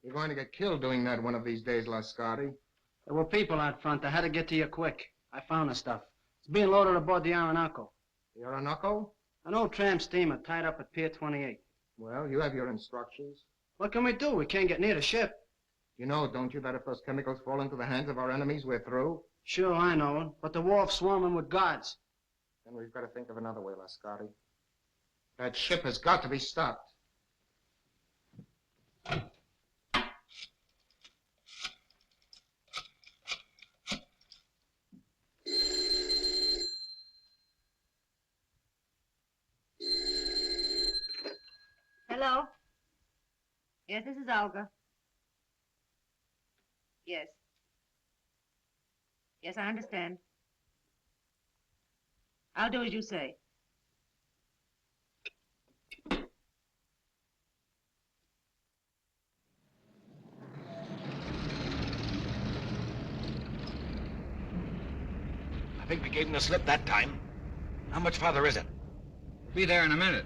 You're going to get killed doing that one of these days, Lascardi. There were people out front. I had to get to you quick. I found the stuff. It's being loaded aboard the Orinoco. The Orinoco? An old tramp steamer tied up at Pier 28. Well, you have your instructions. What can we do? We can't get near the ship. You know, don't you, that if those chemicals fall into the hands of our enemies, we're through? Sure, I know it. But the wharf's swarming with guards. Then we've got to think of another way, Lascardi. That ship has got to be stopped. Hello? Yes, this is Olga. Yes. Yes, I understand. I'll do as you say. I think we gave him the slip that time. How much farther is it? Be there in a minute.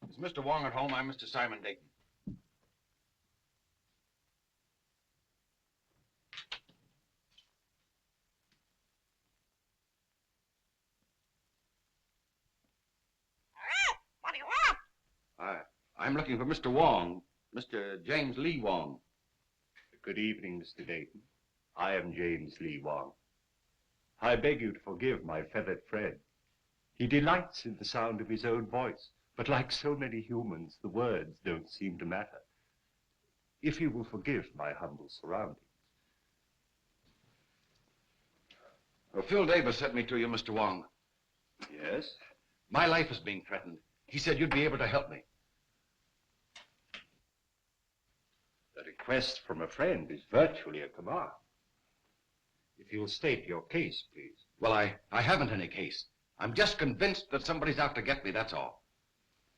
Is Mr. Wong at home? I'm Mr. Simon Dayton. What do you want? I'm looking for Mr. Wong, Mr. James Lee Wong. Good evening, Mr. Dayton. I am James Lee Wong. I beg you to forgive my feathered friend. He delights in the sound of his own voice, but like so many humans, the words don't seem to matter. If you will forgive my humble surroundings. Well, Phil Davis sent me to you, Mr. Wong. Yes? My life is being threatened. He said you'd be able to help me. A request from a friend is virtually a command. If you'll state your case, please. Well, I haven't any case. I'm just convinced that somebody's out to get me, that's all.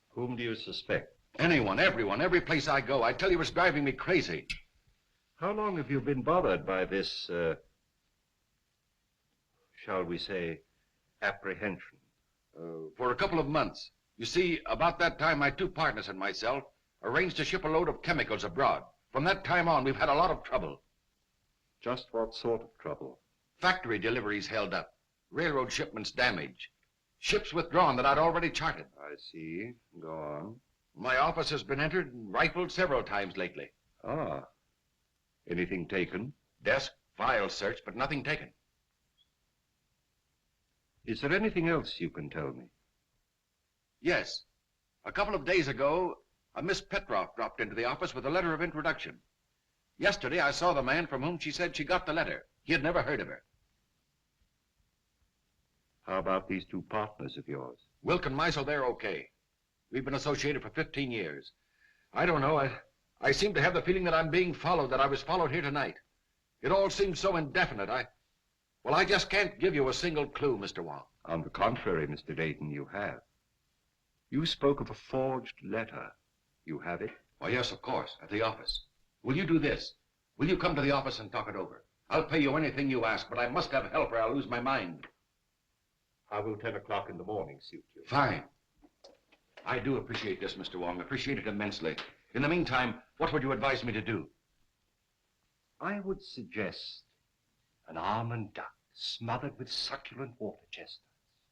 Whom do you suspect? Anyone, everyone, every place I go. I tell you, it's driving me crazy. How long have you been bothered by this, shall we say, apprehension? For a couple of months. You see, about that time, my two partners and myself arranged to ship a load of chemicals abroad. From that time on, we've had a lot of trouble. Just what sort of trouble? Factory deliveries held up. Railroad shipments damaged. Ships withdrawn that I'd already charted. I see. Go on. My office has been entered and rifled several times lately. Ah. Anything taken? Desk, files searched, but nothing taken. Is there anything else you can tell me? Yes. A couple of days ago, a Miss Petroff dropped into the office with a letter of introduction. Yesterday, I saw the man from whom she said she got the letter. He had never heard of her. How about these two partners of yours? Wilk and Meisel, they're okay. We've been associated for 15 years. I don't know. I seem to have the feeling that I'm being followed, that I was followed here tonight. It all seems so indefinite. I just can't give you a single clue, Mr. Wong. On the contrary, Mr. Dayton, you have. You spoke of a forged letter. You have it? Oh, yes, of course, at the office. Will you do this? Will you come to the office and talk it over? I'll pay you anything you ask, but I must have help or I'll lose my mind. How will 10 o'clock in the morning suit you? Fine. I do appreciate this, Mr. Wong. Appreciate it immensely. In the meantime, what would you advise me to do? I would suggest an almond duck smothered with succulent water chestnuts.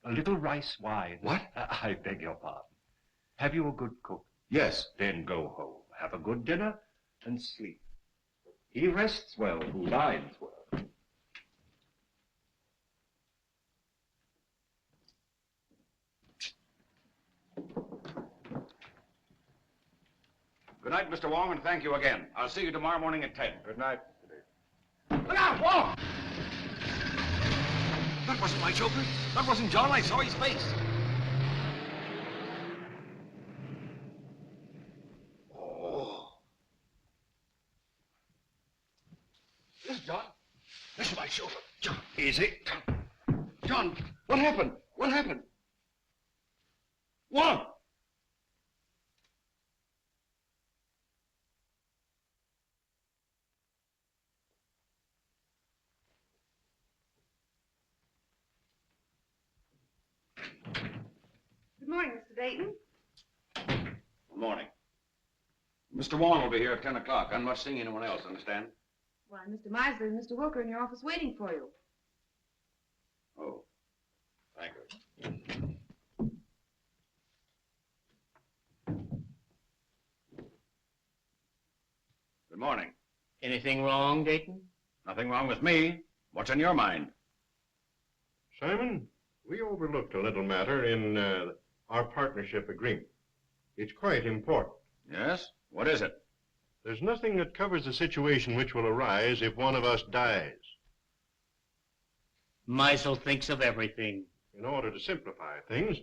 A little rice wine. What? I beg your pardon. Have you a good cook? Yes. Then go home, have a good dinner, and sleep. He rests well who dines well. Good night, Mr. Wong, and thank you again. I'll see you tomorrow morning at 10. Good night, Mr. Dayton. Look out, Wong! That wasn't my chauffeur. That wasn't John. I saw his face. Oh. This is John. This is my shoulder. John, easy. John, what happened? What happened? Wong! Good morning, Mr. Dayton. Good morning. Mr. Wong will be here at 10 o'clock. I'm not seeing anyone else, understand? Why, Mr. Meisler and Mr. Wilker in your office waiting for you. Oh, thank you. Good morning. Anything wrong, Dayton? Nothing wrong with me. What's in your mind? Simon, we overlooked a little matter in our partnership agreement. It's quite important. Yes? What is it? There's nothing that covers the situation which will arise if one of us dies. Meisel thinks of everything. In order to simplify things,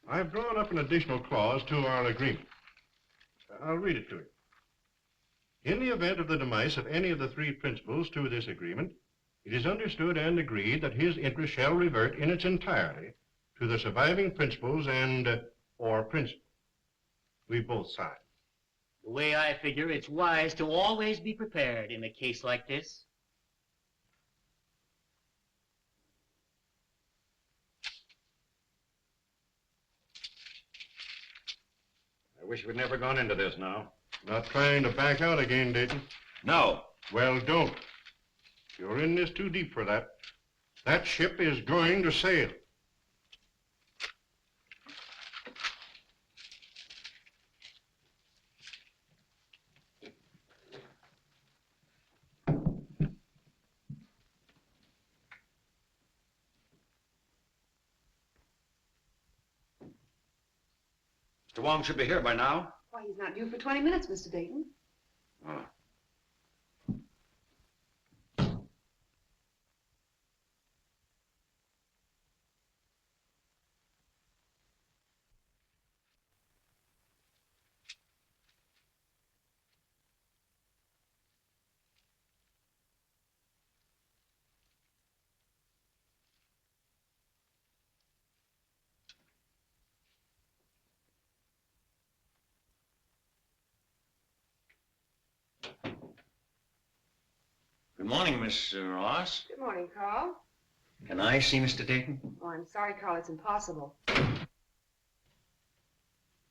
I've drawn up an additional clause to our agreement. I'll read it to you. In the event of the demise of any of the three principals to this agreement, it is understood and agreed that his interest shall revert in its entirety to the surviving principals and or principal. We both sign. The way I figure, it's wise to always be prepared in a case like this. I wish we'd never gone into this now. Not trying to back out again, Dayton. No. Well, don't. You're in this too deep for that. That ship is going to sail. Mr. Wong should be here by now. Why, he's not due for 20 minutes, Mr. Dayton. Oh. Good morning, Miss Ross. Good morning, Carl. Can I see Mr. Dayton? Oh, I'm sorry, Carl. It's impossible.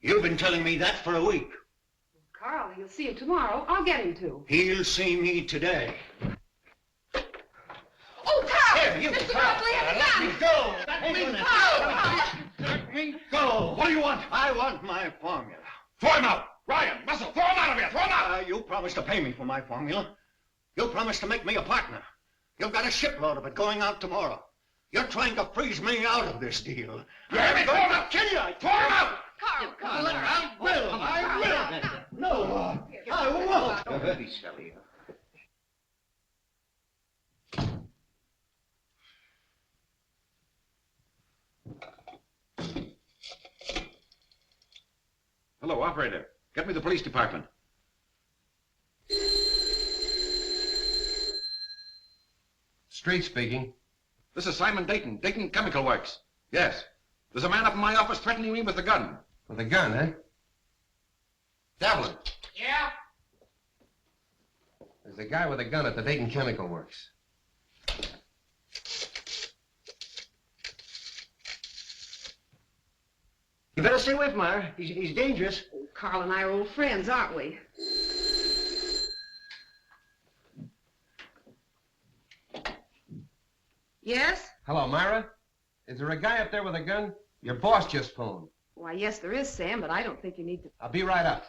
You've been telling me that for a week. Carl, he'll see you tomorrow. I'll get him to. He'll see me today. Oh, Carl! Here, you Mr. Carl. Buckley has a Let gun! me go! Let me go! Let me go! What do you want? I want my formula. Throw him out! Ryan, Muscle, throw him out of here! Throw him out! You promised to pay me for my formula. You promised to make me a partner. You've got a shipload of it going out tomorrow. You're trying to freeze me out of this deal. I'm going to kill you! Throw him out! Carl, Carl, I will. No, I won't. Don't be silly. Hello, operator. Get me the police department. Street speaking. This is Simon Dayton, Dayton Chemical Works. Yes. There's a man up in my office threatening me with a gun. With a gun, eh? Devlin. Yeah? There's a guy with a gun at the Dayton Chemical Works. You better stay away from her. He's dangerous. Oh, Carl and I are old friends, aren't we? Yes? Hello, Myra. Is there a guy up there with a gun? Your boss just phoned. Why, yes, there is, Sam, but I don't think you need to... I'll be right up.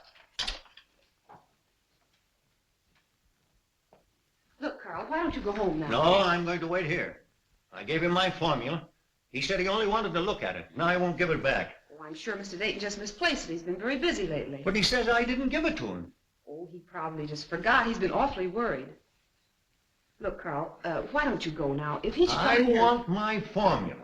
Look, Carl, why don't you go home now? No, I'm going to wait here. I gave him my formula. He said he only wanted to look at it. Now I won't give it back. Oh, I'm sure Mr. Dayton just misplaced it. He's been very busy lately. But he says I didn't give it to him. Oh, he probably just forgot. He's been awfully worried. Look, Carl, why don't you go now? If he should I come here... want my formula.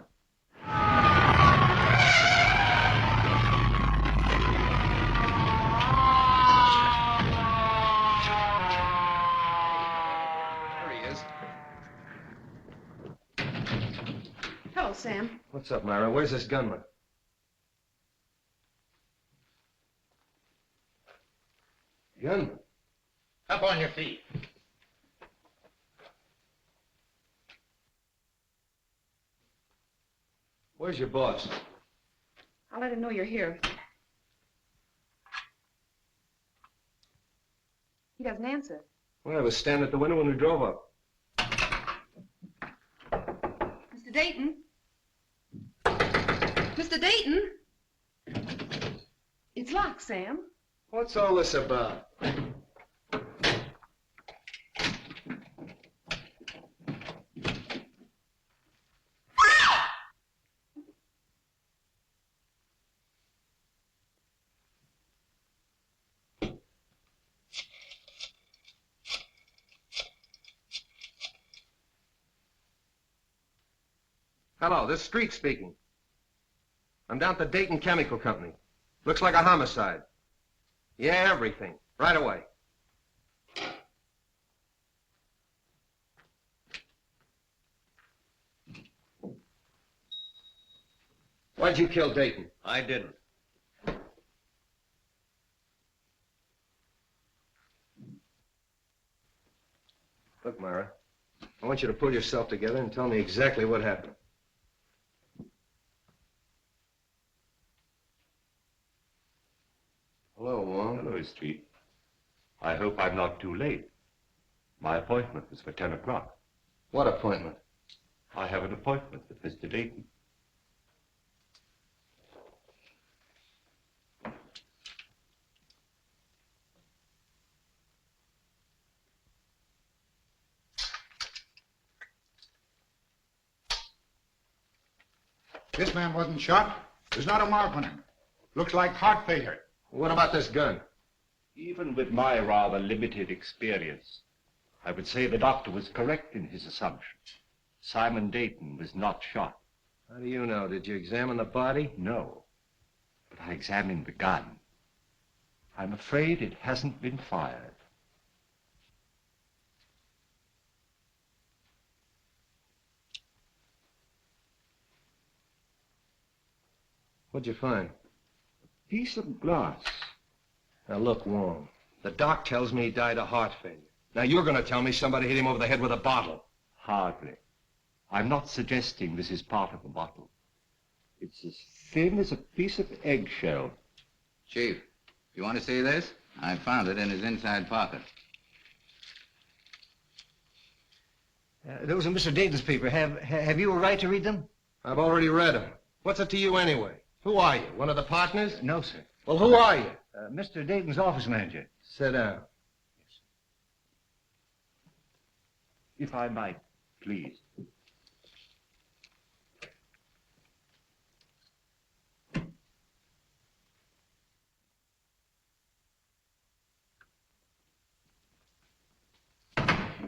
There he is. Sam. What's up, Myra? Where's this gunman? Gunman? Up on your feet. Where's your boss? I'll let him know you're here. He doesn't answer. Well, I was standing at the window when we drove up. Mr. Dayton? Mr. Dayton? It's locked, Sam. What's all this about? Hello, this is Street speaking. I'm down at the Dayton Chemical Company. Looks like a homicide. Yeah, everything. Right away. Why'd you kill Dayton? I didn't. Look, Myra, I want you to pull yourself together and tell me exactly what happened. Hello, Wong. Hello, Street. I hope I'm not too late. My appointment was for 10 o'clock. What appointment? I have an appointment with Mr. Dayton. This man wasn't shot. There's not a mark on him. Looks like heart failure. What about this gun? Even with my rather limited experience, I would say the doctor was correct in his assumption. Simon Dayton was not shot. How do you know? Did you examine the body? No, but I examined the gun. I'm afraid it hasn't been fired. What'd you find? Piece of glass. Now, look, Wong, the doc tells me he died of heart failure. Now, you're going to tell me somebody hit him over the head with a bottle. Hardly. I'm not suggesting this is part of a bottle. It's as thin as a piece of eggshell. Chief, you want to see this? I found it in his inside pocket. Those are Mr. Dayton's papers. Have you a right to read them? I've already read them. What's it to you anyway? Who are you? One of the partners? No, sir. Well, who are you? Mr. Dayton's office manager. Sit down. If I might, please.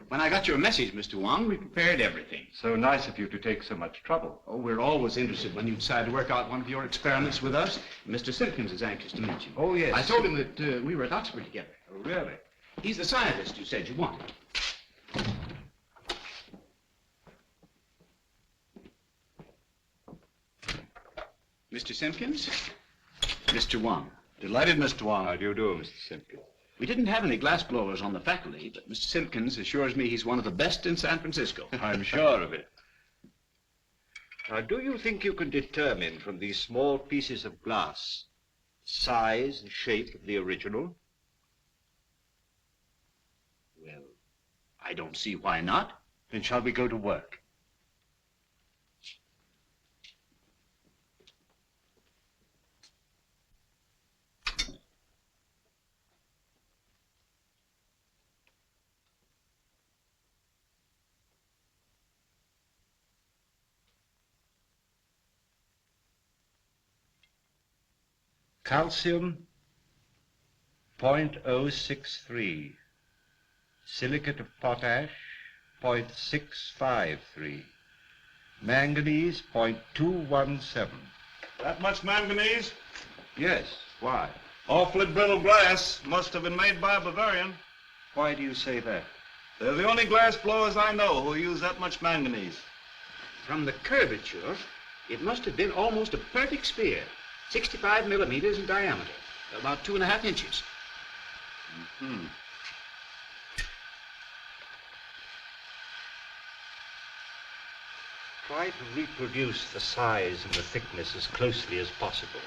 When I got your message, Mr. Wong, we prepared everything. So nice of you to take so much trouble. Oh, we're always interested when you decide to work out one of your experiments with us. Mr. Simpkins is anxious to meet you. Oh, yes. I told him that we were at Oxford together. Oh, really? He's the scientist you said you wanted. Mr. Simpkins? Mr. Wong. Delighted, Mr. Wong. How do you do, Mr. Simpkins? We didn't have any glass blowers on the faculty, but Mr. Simpkins assures me he's one of the best in San Francisco. I'm sure of it. Now, do you think you can determine from these small pieces of glass size and shape of the original? Well, I don't see why not. Then shall we go to work? Calcium 0.063. Silicate of potash 0.653. Manganese 0.217. That much manganese? Yes, why? Awfully brittle glass. Must have been made by a Bavarian. Why do you say that? They're the only glass blowers I know who use that much manganese. From the curvature, It must have been almost a perfect spear, 65 millimeters in diameter, about 2.5 inches. Hmm. Try to reproduce the size and the thickness as closely as possible.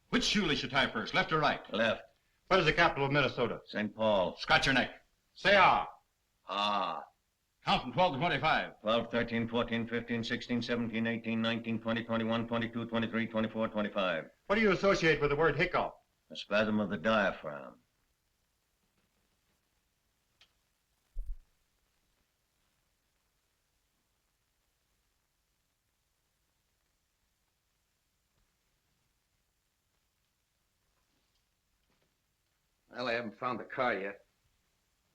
Which shoe should tie first, left or right? Left. What is the capital of Minnesota? St. Paul. Scratch your neck. Say ah. Ah. Count from 12 to 25. 12, 13, 14, 15, 16, 17, 18, 19, 20, 21, 22, 23, 24, 25. What do you associate with the word hiccup? A spasm of the diaphragm. Well, I haven't found the car yet.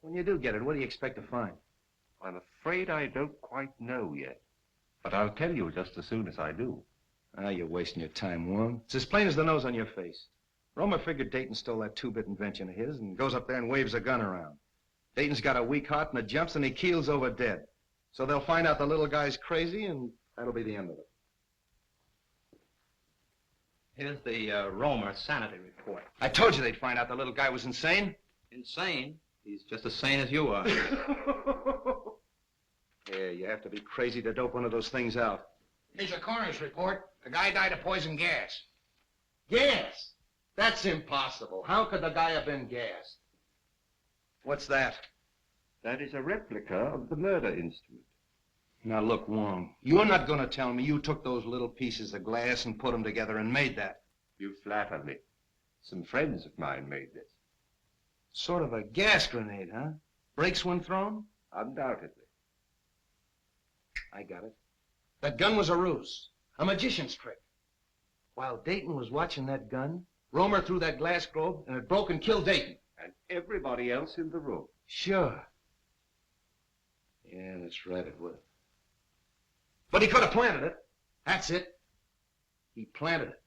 When you do get it, what do you expect to find? I'm afraid I don't quite know yet. But I'll tell you just as soon as I do. Ah, you're wasting your time, Wong. It's as plain as the nose on your face. Romer figured Dayton stole that two-bit invention of his and goes up there and waves a gun around. Dayton's got a weak heart and it jumps and he keels over dead. So they'll find out the little guy's crazy and that'll be the end of it. Here's the Romer sanity report. I told you they'd find out the little guy was insane. Insane? He's just as sane as you are. Yeah, you have to be crazy to dope one of those things out. Here's a coroner's report. The guy died of poison gas. Gas? That's impossible. How could the guy have been gassed? What's that? That is a replica of the murder instrument. Now look, Wong, you're not going to tell me you took those little pieces of glass and put them together and made that. You flatter me. Some friends of mine made this. Sort of a gas grenade, huh? Breaks when thrown? Undoubtedly. I got it. That gun was a ruse, a magician's trick. While Dayton was watching that gun, Romer threw that glass globe and it broke and killed Dayton. And everybody else in the room. Sure. Yeah, that's right, it would. But he could have planted it. That's it. He planted it.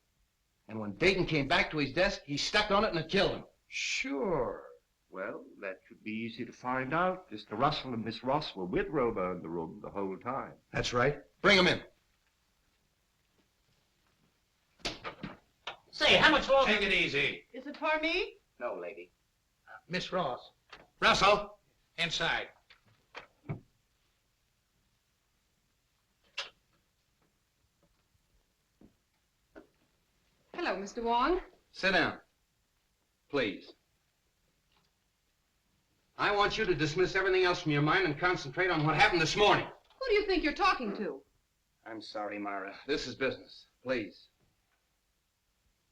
And when Dayton came back to his desk, he stepped on it and it killed him. Sure. Well, that should be easy to find out. Mr. Russell and Miss Ross were with Romer in the room the whole time. That's right. Bring him in. Say, how much longer? Take it easy. Is it for me? No, lady. Miss Ross. Russell. Inside. Hello, Mr. Wong. Sit down. Please. I want you to dismiss everything else from your mind and concentrate on what happened this morning. Who do you think you're talking to? I'm sorry, Mara. This is business. Please.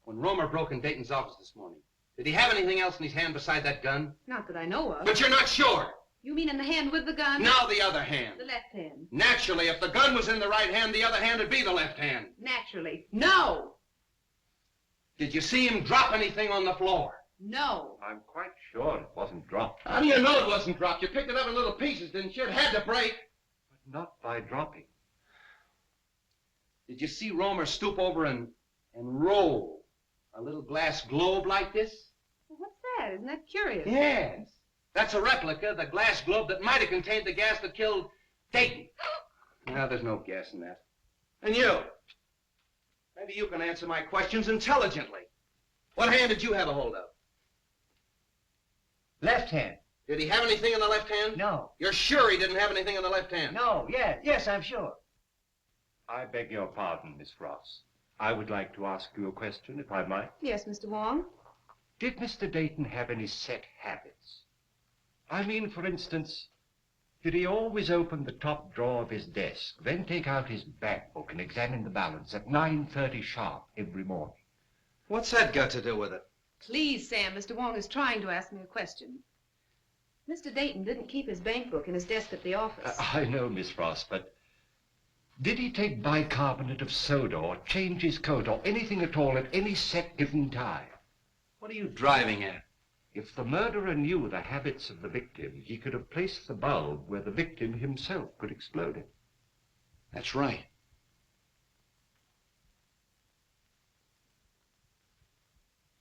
When Romer broke in Dayton's office this morning, did he have anything else in his hand beside that gun? Not that I know of. But you're not sure. You mean in the hand with the gun? Now the other hand. The left hand. Naturally, if the gun was in the right hand, the other hand would be the left hand. Naturally. No! Did you see him drop anything on the floor? No. I'm quite sure it wasn't dropped. How do you know it wasn't dropped? You picked it up in little pieces, didn't you? It had to break. But not by dropping. Did you see Romer stoop over and roll a little glass globe like this? Well, what's that? Isn't that curious? Yes. That's a replica, the glass globe that might have contained the gas that killed Dayton. Now, there's no gas in that. And you? Maybe you can answer my questions intelligently. What hand did you have a hold of? Left hand. Did he have anything in the left hand? No. You're sure he didn't have anything in the left hand? No, yes, I'm sure. I beg your pardon, Miss Ross. I would like to ask you a question, if I might. Yes, Mr. Wong. Did Mr. Dayton have any set habits? I mean, for instance, did he always open the top drawer of his desk, then take out his bank book and examine the balance at 9:30 sharp every morning? What's that got to do with it? Please, Sam, Mr. Wong is trying to ask me a question. Mr. Dayton didn't keep his bank book in his desk at the office. I know, Miss Ross, but Did he take bicarbonate of soda or change his coat or anything at all at any set given time? What are you driving at? If the murderer knew the habits of the victim, he could have placed the bulb where the victim himself could explode it. That's right.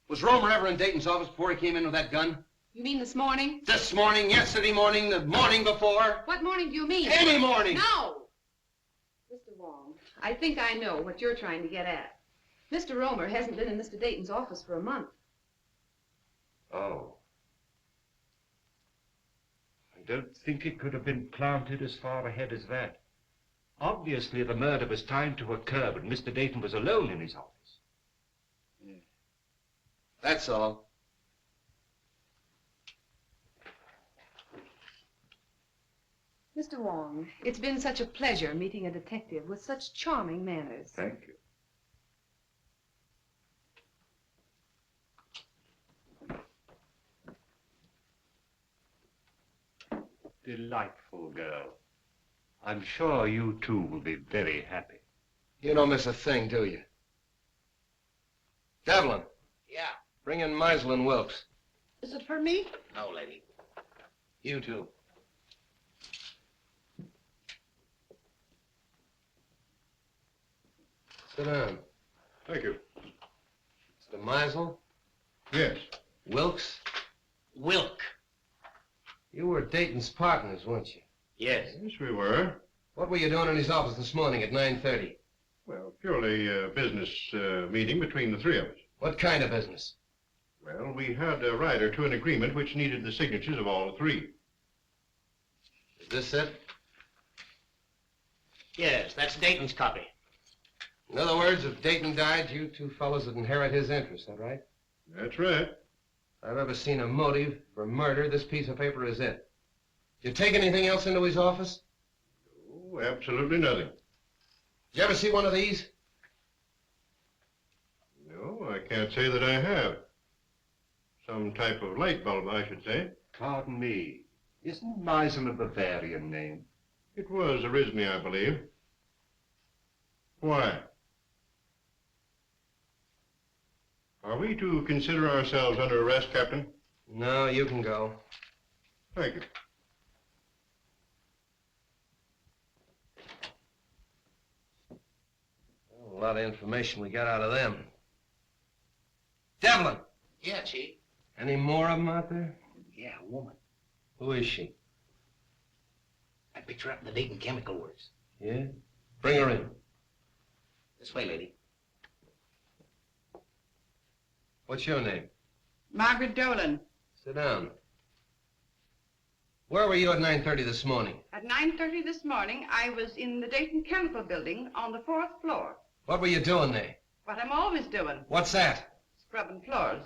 Was Romer ever in Dayton's office before he came in with that gun? You mean this morning? This morning, yesterday morning, the morning before? What morning do you mean? Any morning! No! Mr. Wong, I think I know what you're trying to get at. Mr. Romer hasn't been in Mr. Dayton's office for a month. Oh. I don't think it could have been planted as far ahead as that. Obviously, the murder was timed to occur when Mr. Dayton was alone in his office. That's all. Mr. Wong, it's been such a pleasure meeting a detective with such charming manners. Thank you. Delightful girl. I'm sure you two will be very happy. You don't miss a thing, do you? Devlin. Yeah. Bring in Meisel and Wilkes. Is it for me? No, lady. You two. Sit down. Thank you. Mr. Meisel, Yes. Wilkes, Wilk. you were Dayton's partners, weren't you? Yes. Yes, we were. What were you doing in his office this morning at 9:30? Well, purely a business meeting between the three of us. What kind of business? Well, we had a rider to an agreement which needed the signatures of all three. Is this it? Yes, that's Dayton's copy. In other words, if Dayton died, you two fellows would inherit his interest, is that right? That's right. If I've ever seen a motive for murder, this piece of paper is it. Did you take anything else into his office? Oh, absolutely nothing. Did you ever see one of these? No, I can't say that I have. Some type of light bulb, I should say. Pardon me. Isn't Meisel a Bavarian name? It was originally, I believe. Why? Are we to consider ourselves under arrest, Captain? No, you can go. Thank you. Well, a lot of information we got out of them. Devlin! Yeah, Chief. Any more of them out there? Yeah, a woman. Who is she? I picked her up in the Dayton Chemical Works. Yeah? Bring her in. This way, lady. What's your name? Margaret Dolan. Sit down. Where were you at 9:30 this morning? At 9:30 this morning, I was in the Dayton Chemical Building on the 4th floor. What were you doing there? What I'm always doing, What's that? scrubbing floors.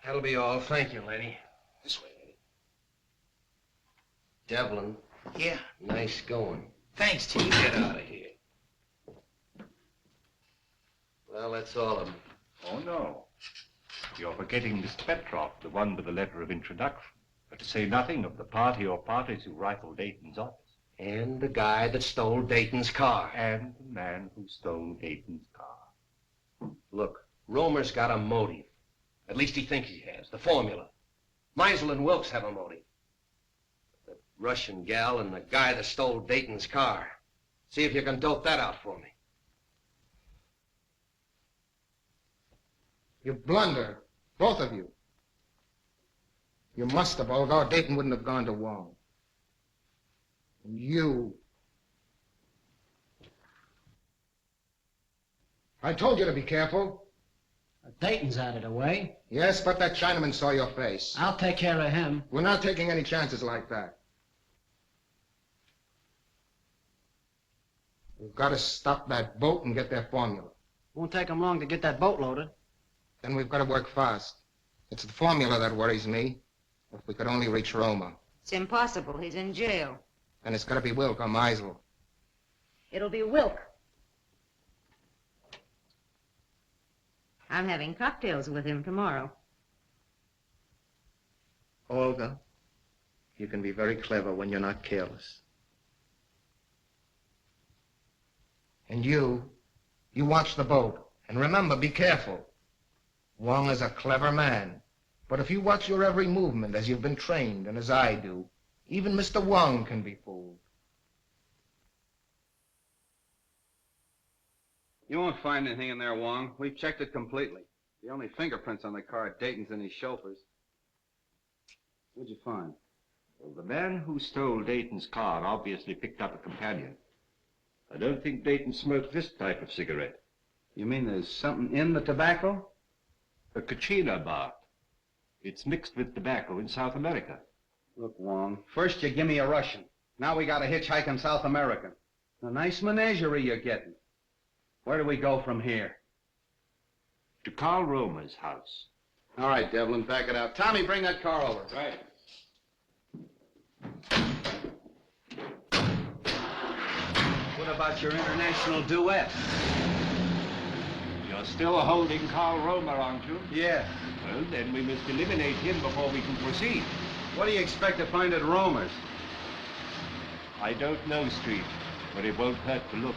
That'll be all. Thank you, lady. This way, lady. Devlin, Yeah. nice going. Thanks, Chief. Get out of here. Well, that's all of them. Oh, no. You're forgetting Miss Petroff, the one with the letter of introduction. But to say nothing of the party or parties who rifled Dayton's office. And the guy that stole Dayton's car. And the man who stole Dayton's car. Look, Romer's got a motive. At least he thinks he has. The formula. Meisel and Wilkes have a motive. The Russian gal and the guy that stole Dayton's car. See if you can dope that out for me. You blunder, both of you. You must have, although Dayton wouldn't have gone to Wong. You. I told you to be careful. Dayton's out of the way. Yes, but that Chinaman saw your face. I'll take care of him. We're not taking any chances like that. We've got to stop that boat and get their formula. Won't take him long to get that boat loaded. Then we've got to work fast. It's the formula that worries me. If we could only reach Roma. It's impossible. He's in jail. And it's got to be Wilk or Meisel. It'll be Wilk. I'm having cocktails with him tomorrow. Olga, you can be very clever when you're not careless. And you watch the boat. And remember, be careful. Wong is a clever man. But if you watch your every movement as you've been trained and as I do, even Mr. Wong can be fooled. You won't find anything in there, Wong. We've checked it completely. The only fingerprints on the car are Dayton's and his chauffeur's. What'd you find? Well, the man who stole Dayton's car obviously picked up a companion. I don't think Dayton smoked this type of cigarette. You mean there's something in the tobacco? A Kachina bark. It's mixed with tobacco in South America. Look, Wong, first you give me a Russian. Now we got a hitchhike in South America. A nice menagerie you're getting. Where do we go from here? To Carl Romer's house. All right, Devlin, back it out. Tommy, bring that car over. Right. What about your international duet? You're still holding Carl Romer, aren't you? Yeah. Well, then we must eliminate him before we can proceed. What do you expect to find at Romer's? I don't know, Street, but it won't hurt to look.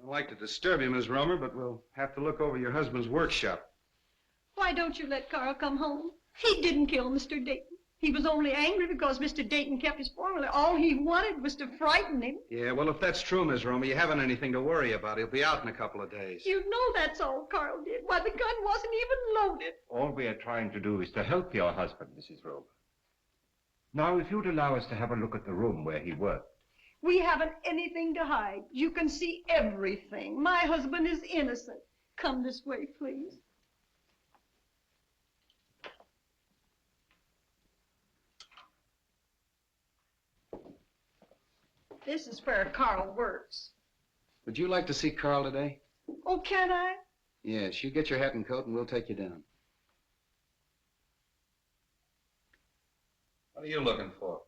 I'd like to disturb you, Miss Romer, but we'll have to look over your husband's workshop. Why don't you let Carl come home? He didn't kill Mr. Dayton. He was only angry because Mr. Dayton kept his formula. All he wanted was to frighten him. Yeah, well, if that's true, Miss Romer, you haven't anything to worry about. He'll be out in a couple of days. You know that's all Carl did. Why, the gun wasn't even loaded. All we are trying to do is to help your husband, Mrs. Romer. Now, if you'd allow us to have a look at the room where he worked. We haven't anything to hide. You can see everything. My husband is innocent. Come this way, please. This is where Carl works. Would you like to see Carl today? Oh, can I? Yes, you get your hat and coat and we'll take you down. What are you looking for?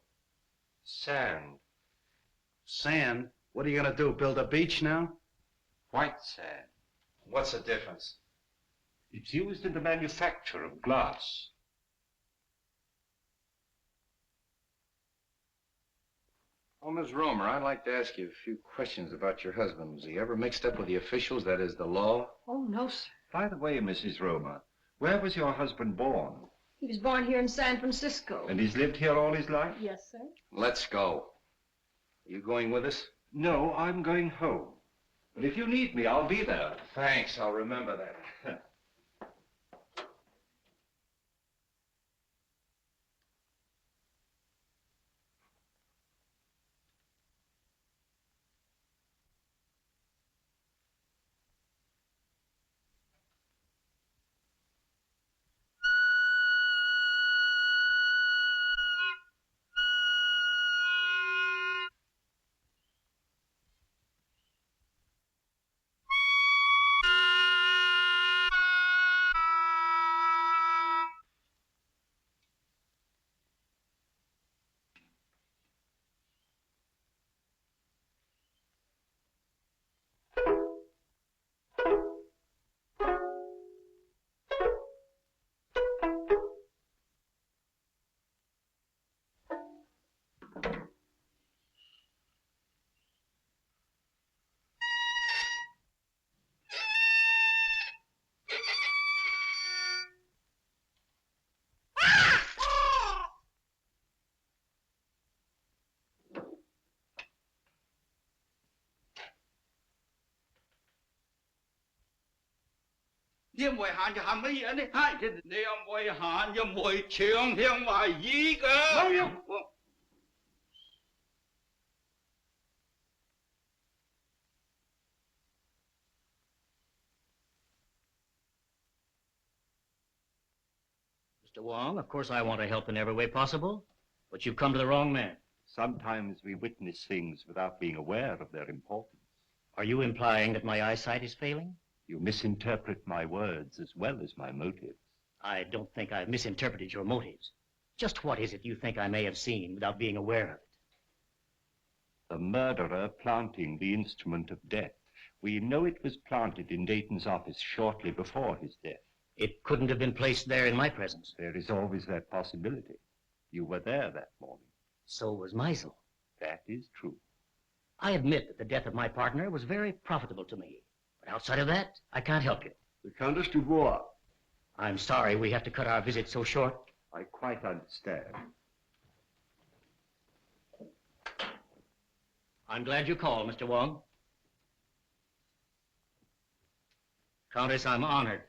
Sand. Sand? What are you going to do, build a beach now? White sand. What's the difference? It's used in the manufacture of glass. Oh, Miss Romer, I'd like to ask you a few questions about your husband. Was he ever mixed up with the officials, that is, the law? Oh, no, sir. By the way, Mrs. Romer, where was your husband born? He was born here in San Francisco. And he's lived here all his life? Yes, sir. Let's go. Are you going with us? No, I'm going home. But if you need me, I'll be there. Thanks, I'll remember that. Niệm mười hạn cho hàm ý anh ấy. Hai thì niệm mười hạn cho mười trường thiên hoài gì cơ. Bao nhiêu? Mr. Wong, of course I want to help in every way possible, but you've come to the wrong man. Sometimes we witness things without being aware of their importance. Are you implying that my eyesight is failing? You misinterpret my words as well as my motives. I don't think I've misinterpreted your motives. Just what is it you think I may have seen without being aware of it? The murderer planting the instrument of death We know it was planted in Dayton's office shortly before his death. It couldn't have been placed there in my presence. There is always that possibility. You were there that morning. So was Meisel. That is true. I admit that the death of my partner was very profitable to me. But outside of that, I can't help you. The Countess Dubois. I'm sorry we have to cut our visit so short. I quite understand. I'm glad you called, Mr. Wong. Countess, I'm honored.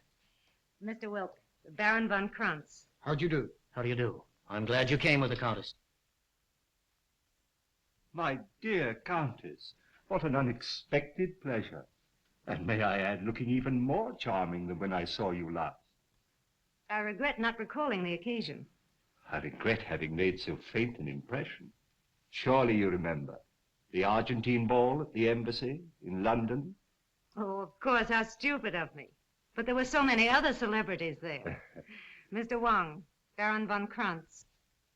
Mr. Wilk, Baron von Kranz. How'd you do? How do you do? I'm glad you came with the Countess. My dear Countess, what an unexpected pleasure. And may I add, looking even more charming than when I saw you last. I regret not recalling the occasion. I regret having made so faint an impression. Surely you remember the Argentine ball at the embassy in London? Oh, of course, how stupid of me. But there were so many other celebrities there. Mr. Wong, Baron von Kranz.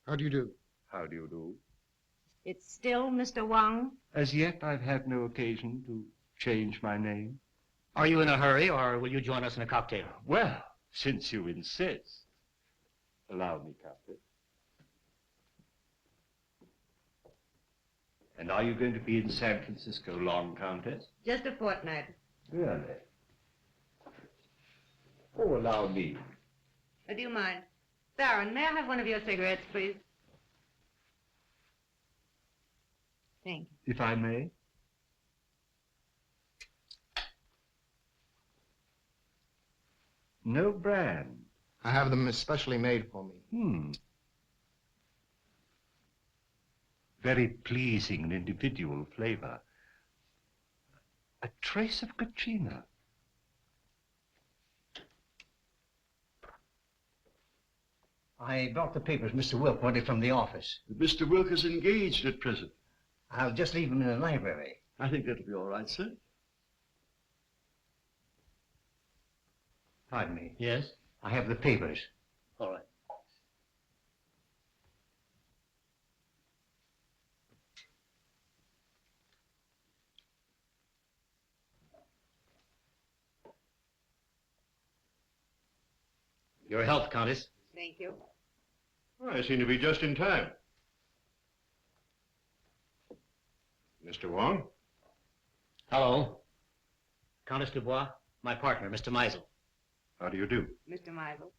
How do you do? How do you do? It's still Mr. Wong? As yet, I've had no occasion to change my name. Are you in a hurry, or will you join us in a cocktail? Well, since you insist. Allow me, Countess. And are you going to be in San Francisco long, Countess? Just a fortnight. Really? Oh, allow me. Do you mind? Baron, may I have one of your cigarettes, please? Thank you. If I may? No brand. I have them especially made for me. Very pleasing and individual flavor. A trace of Katrina. I brought the papers Mr. Wilk wanted from the office. Mr. Wilk is engaged at present. I'll just leave them in the library. I think that'll be all right, sir. Pardon me. Yes? I have the papers. All right. Your health, Countess. Thank you. I seem to be just in time. Mr. Wong? Hello. Countess Dubois, my partner, Mr. Meisel. How do you do? Mr. Meisel.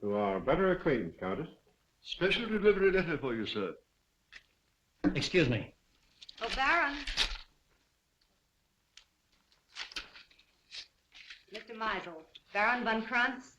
To our better acquaintance, Countess. Special delivery letter for you, sir. Excuse me. Oh, Baron. Mr. Meisel, Baron von Kranz.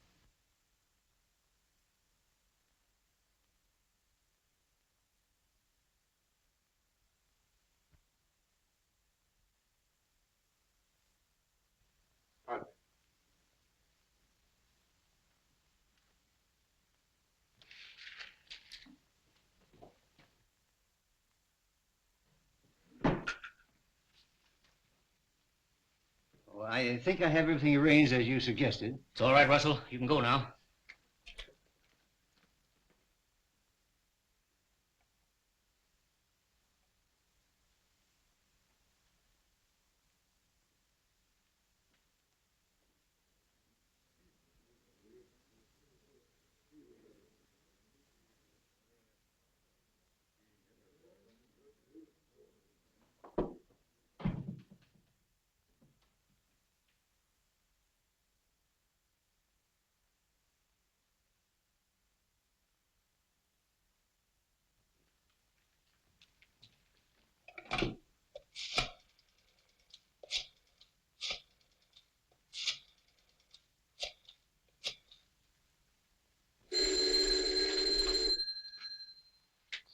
Well, I think I have everything arranged as you suggested. It's all right, Russell. You can go now.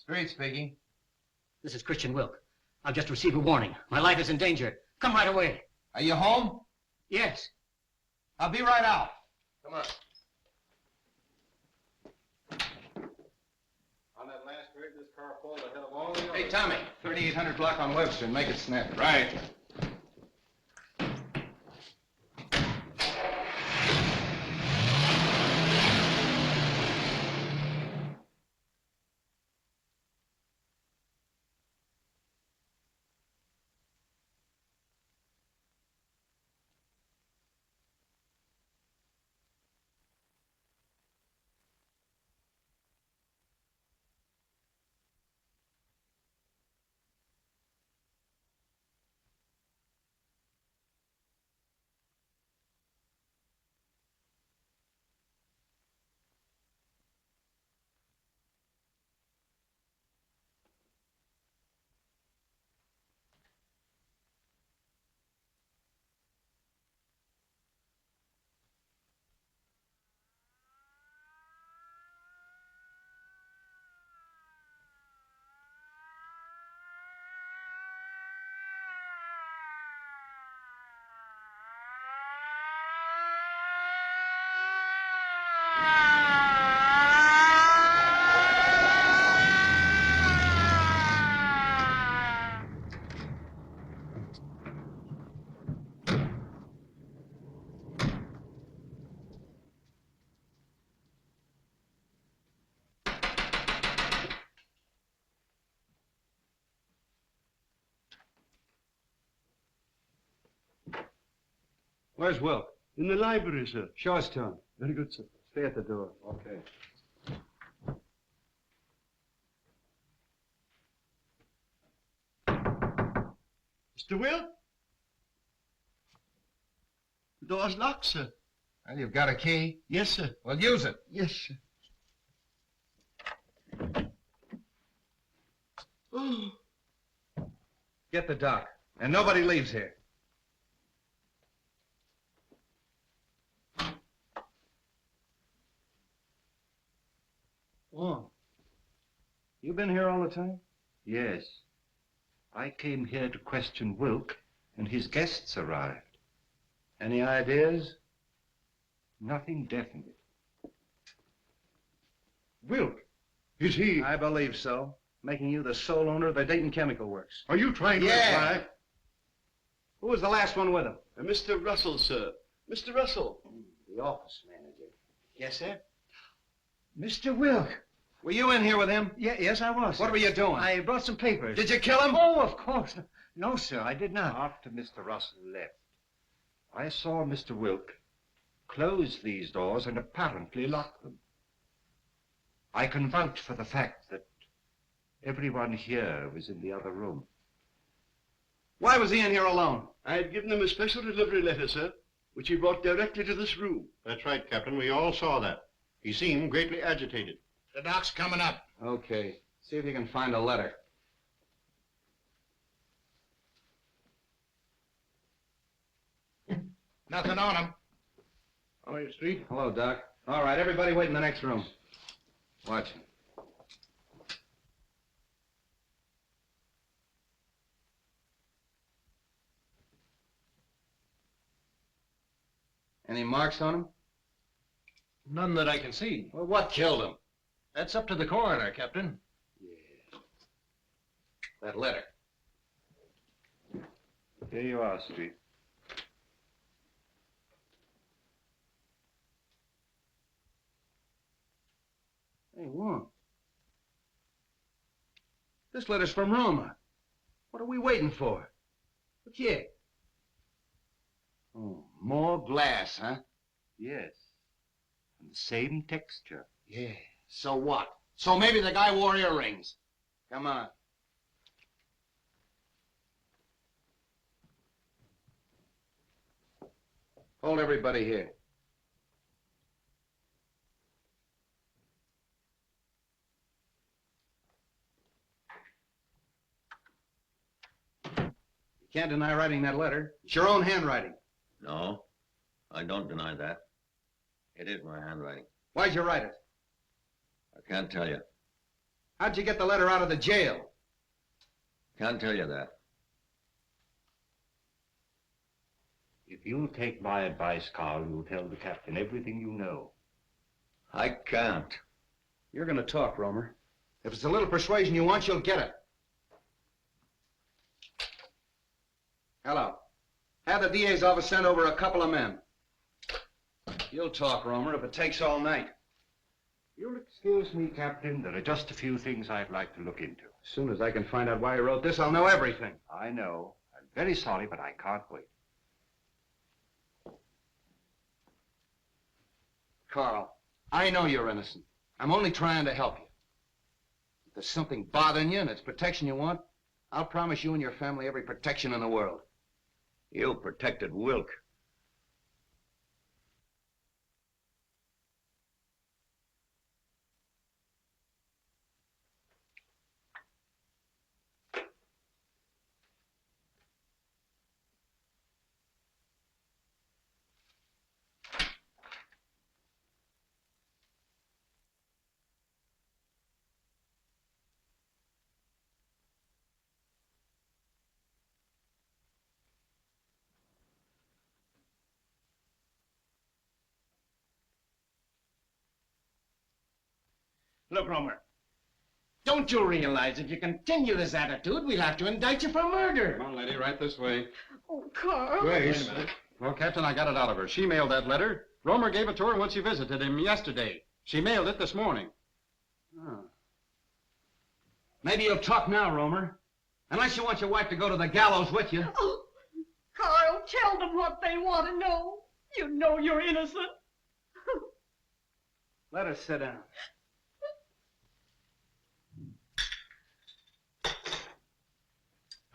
Street speaking. This is Christian Wilk. I've just received a warning. My life is in danger. Come right away. Are you home? Yes. I'll be right out. Come on. On that last rig, this car pulled ahead of all the others. Hey, Tommy, 3800 block on Webster, and make it snappy. Right. Where's Wilk? In the library, sir. Show us to him. Very good, sir. Stay at the door. Okay. Mr. Will? The door's locked, sir. Well, you've got a key? Yes, sir. Well, use it. Yes, sir. Oh. Get the doc. And nobody leaves here. Wong, you been here all the time? Yes. I came here to question Wilk, and his guests arrived. Any ideas? Nothing definite. Wilk, is he? I believe so. Making you the sole owner of the Dayton Chemical Works. Are you trying to imply? Who was the last one with him? Mr. Russell, sir. Mr. Russell. The office manager. Yes, sir? Mr. Wilk. Were you in here with him? Yes, I was. What sir. were you doing? I brought some papers. Did you kill him? Oh, of course. No, sir, I did not. After Mr. Russell left, I saw Mr. Wilk close these doors and apparently lock them. I can vouch for the fact that everyone here was in the other room. Why was he in here alone? I had given him a special delivery letter, sir, which he brought directly to this room. That's right, Captain. We all saw that. He seemed greatly agitated. The doc's coming up. Okay. See if you can find a letter. Nothing on him. How are you, Street? Hello, Doc. All right, everybody wait in the next room. Watch him. Any marks on him? None that I can see. Well, what killed him? That's up to the coroner, Captain. That letter. Here you are, Street. Hey, Wong. This letter's from Roma. What are we waiting for? What's it? Oh, more glass, huh? Yes. And the same texture. Yeah. So what? So maybe the guy wore earrings. Come on. Hold everybody here. You can't deny writing that letter. It's your own handwriting. No, I don't deny that. It is my handwriting. Why'd you write it? I can't tell you. How'd you get the letter out of the jail? Can't tell you that. If you'll take my advice, Carl, you'll tell the captain everything you know. I can't. You're going to talk, Romer. If it's a little persuasion you want, you'll get it. Hello. Have the DA's office send over a couple of men. You'll talk, Romer, if it takes all night. You'll excuse me, Captain. There are just a few things I'd like to look into. As soon as I can find out why he wrote this, I'll know everything. I know. I'm very sorry, but I can't wait. Carl, I know you're innocent. I'm only trying to help you. If there's something bothering you and it's protection you want, I'll promise you and your family every protection in the world. You protected Wilk. Look, Romer. Don't you realize if you continue this attitude, we'll have to indict you for murder? Come on, lady, right this way. Oh, Carl. Wait a minute. Well, Captain, I got it out of her. She mailed that letter. Romer gave it to her when she visited him yesterday. She mailed it this morning. Oh. Maybe you'll talk now, Romer. Unless you want your wife to go to the gallows with you. Oh, Carl, tell them what they want to know. You know you're innocent. Let her sit down.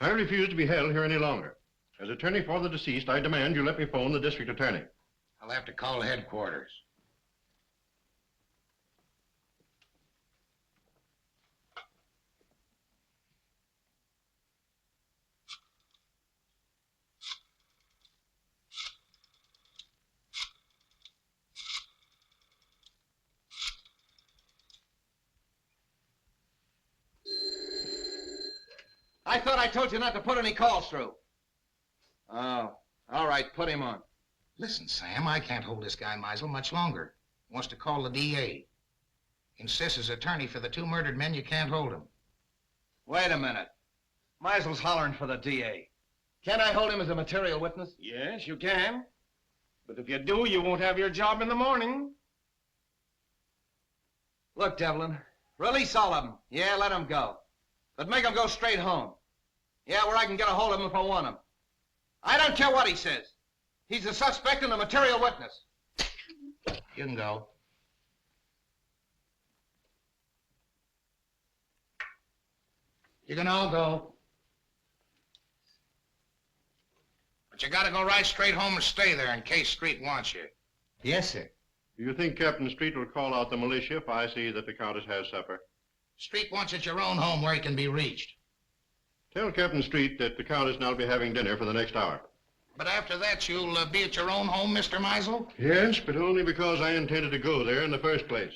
I refuse to be held here any longer. As attorney for the deceased, I demand you let me phone the district attorney. I'll have to call headquarters. I thought I told you not to put any calls through. Oh, all right, put him on. Listen, Sam, I can't hold this guy Meisel much longer. He wants to call the DA. Insists as attorney for the 2 murdered men, you can't hold him. Wait a minute. Meisel's hollering for the DA. Can't I hold him as a material witness? Yes, you can. But if you do, you won't have your job in the morning. Look, Devlin, release all of them. Yeah, let them go. But make them go straight home. Yeah, where I can get a hold of him if I want him. I don't care what he says. He's a suspect and a material witness. You can go. You can all go. But you gotta go right straight home and stay there in case Street wants you. Yes, sir. Do you think Captain Street will call out the militia if I see that the Countess has supper? Street wants you at your own home where he can be reached. Tell Captain Street that the Countess and I'll be having dinner for the next hour. But after that, you'll be at your own home, Mr. Meisel? Yes, but only because I intended to go there in the first place.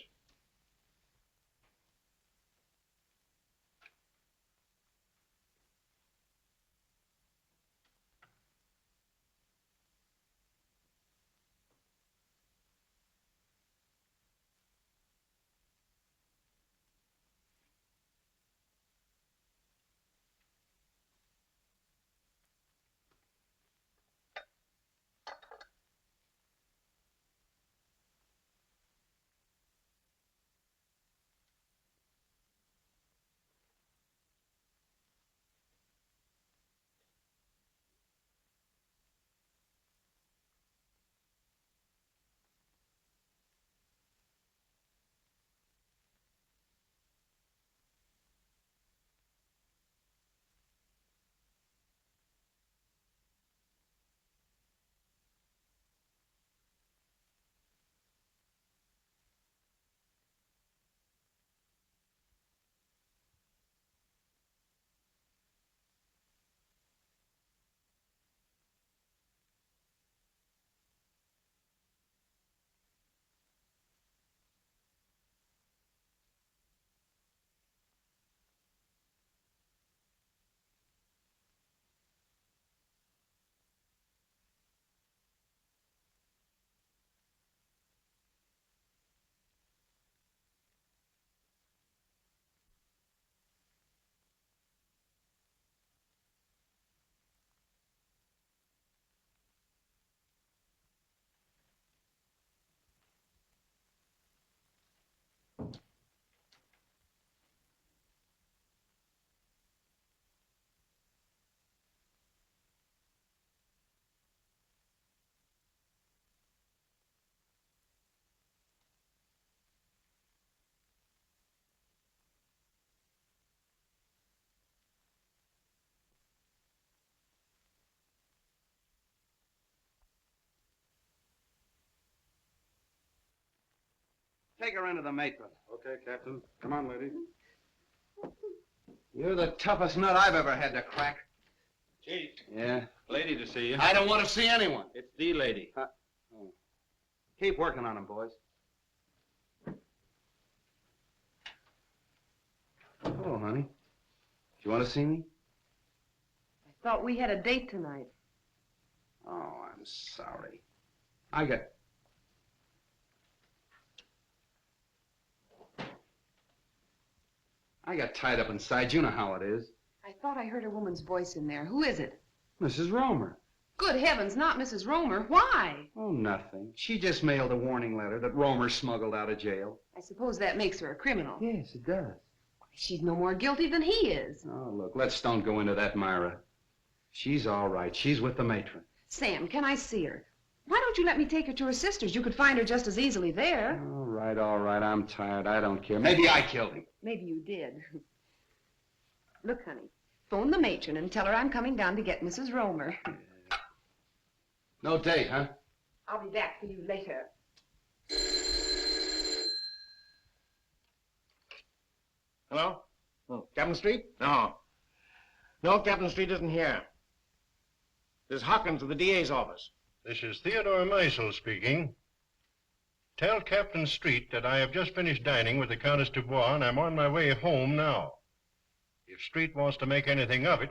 Take her into the matron. Okay, Captain. Come on, lady. You're the toughest nut I've ever had to crack. Chief. Yeah? Lady to see you. I don't want to see anyone. It's the lady. Oh. Keep working on him, boys. Hello, honey. Do you want to see me? I thought we had a date tonight. Oh, I'm sorry. I got... I got tied up inside. You know how it is. I thought I heard a woman's voice in there. Who is it? Mrs. Romer. Good heavens, not Mrs. Romer. Why? Oh, nothing. She just mailed a warning letter that Romer smuggled out of jail. I suppose that makes her a criminal. Yes, it does. She's no more guilty than he is. Oh, look, let's don't go into that, Myra. She's all right. She's with the matron. Sam, can I see her? Why don't you let me take her to her sister's? You could find her just as easily there. All right, all right. I'm tired. I don't care. Maybe I killed him. Maybe you did. Look, honey, phone the matron and tell her I'm coming down to get Mrs. Romer. No date, huh? I'll be back for you later. Hello? Oh, Captain Street? No. No, Captain Street isn't here. This is Hawkins of the DA's office. This is Theodore Meisel speaking. Tell Captain Street that I have just finished dining with the Countess Dubois and I'm on my way home now. If Street wants to make anything of it,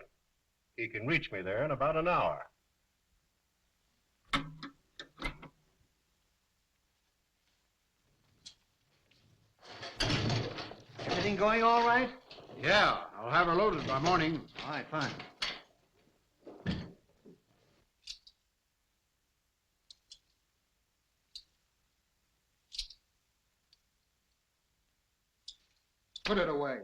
he can reach me there in about an hour. Everything going all right? Yeah, I'll have her loaded by morning. All right, fine. Put it away.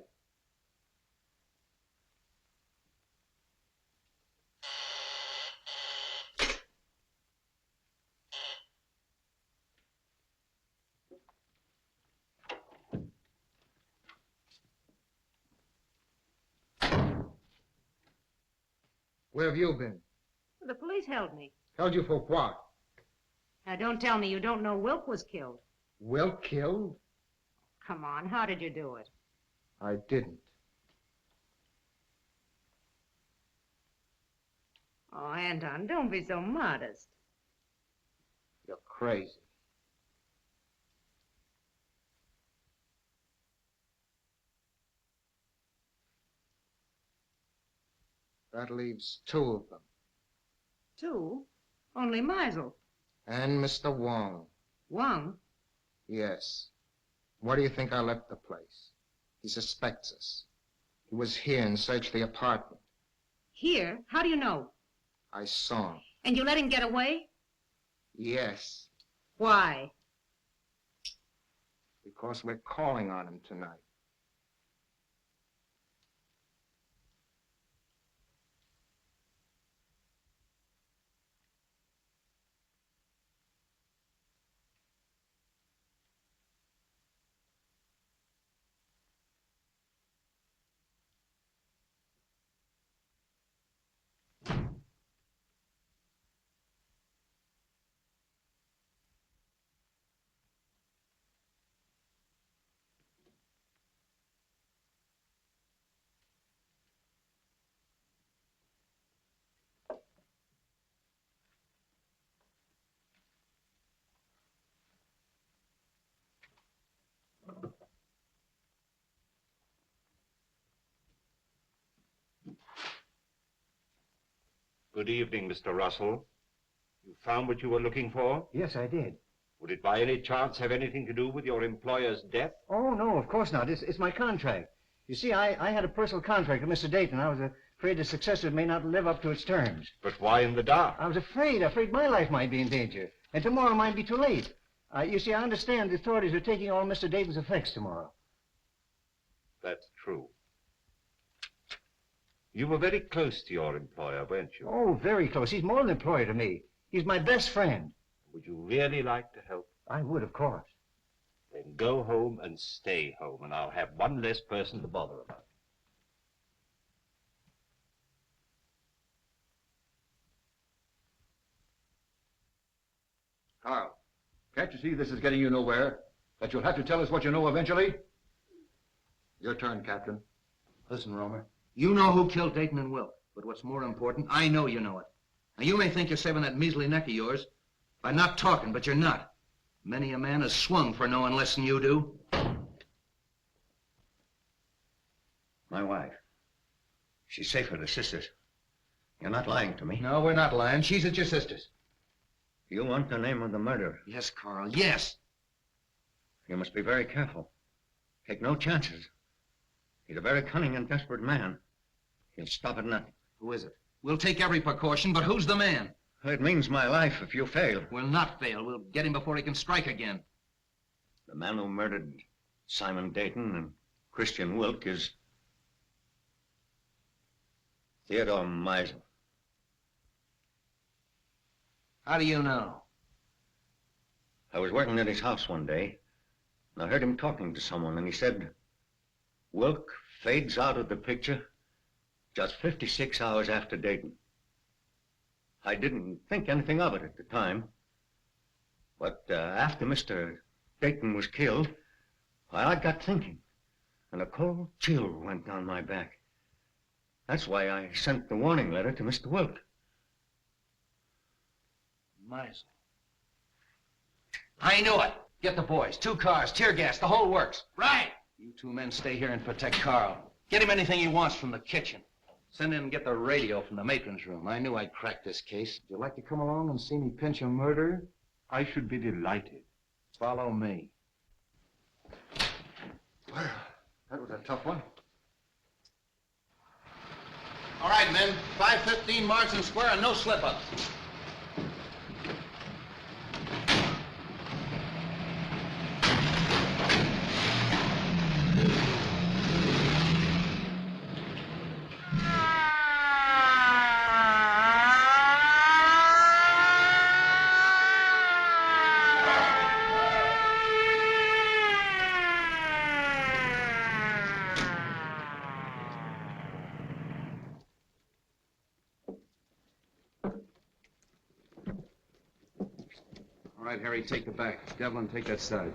Where have you been? The police held me. Held you for what? Now, don't tell me you don't know Wilk was killed. Wilk killed? Come on, how did you do it? I didn't. Oh, Anton, don't be so modest. You're crazy. That leaves two of them. Two? Only Meisel. And Mr. Wong. Wong? Yes. Why do you think I left the place? He suspects us. He was here and searched the apartment. Here? How do you know? I saw him. And you let him get away? Yes. Why? Because we're calling on him tonight. Good evening, Mr. Russell. You found what you were looking for? Yes, I did. Would it by any chance have anything to do with your employer's death? Oh, no, of course not. It's my contract. You see, I had a personal contract with Mr. Dayton. I was afraid the successor may not live up to its terms. But why in the dark? I was afraid my life might be in danger. And tomorrow might be too late. You see, I understand the authorities are taking all Mr. Dayton's effects tomorrow. That's true. You were very close to your employer, weren't you? Oh, very close. He's more than an employer to me. He's my best friend. Would you really like to help? I would, of course. Then go home and stay home, and I'll have one less person to bother about. Carl, can't you see this is getting you nowhere? That you'll have to tell us what you know eventually? Your turn, Captain. Listen, Romer. You know who killed Dayton and Wilk. But what's more important, I know you know it. Now, you may think you're saving that measly neck of yours by not talking, but you're not. Many a man has swung for knowing less than you do. My wife. She's safe with her sisters. You're not lying to me. No, we're not lying. She's at your sister's. You want the name of the murderer? Yes, Carl, yes. You must be very careful. Take no chances. He's a very cunning and desperate man. He'll stop at nothing. Who is it? We'll take every precaution, but who's the man? It means my life if you fail. We'll not fail. We'll get him before he can strike again. The man who murdered Simon Dayton and Christian Wilk is Theodore Meisel. How do you know? I was working at his house one day, and I heard him talking to someone, and he said, Wilk fades out of the picture just 56 hours after Dayton. I didn't think anything of it at the time, but after Mr. Dayton was killed, well, I got thinking, and a cold chill went down my back. That's why I sent the warning letter to Mr. Wilk. Meisel. I knew it. Get the boys. 2 cars, tear gas, the whole works. Right. You 2 men stay here and protect Carl. Get him anything he wants from the kitchen. Send in and get the radio from the matron's room. I knew I'd crack this case. Would you like to come along and see me pinch a murderer? I should be delighted. Follow me. Well, that was a tough one. All right, men. 5:15 Marsden Square and no slip-ups. All right, Harry, take the back. Devlin, take that side.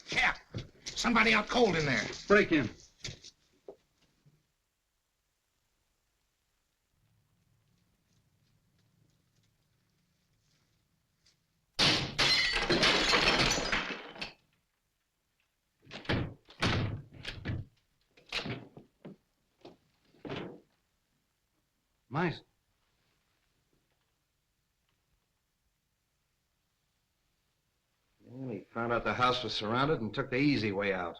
Cap, somebody out cold in there. Break in. Meisel. Well, he found out the house was surrounded and took the easy way out.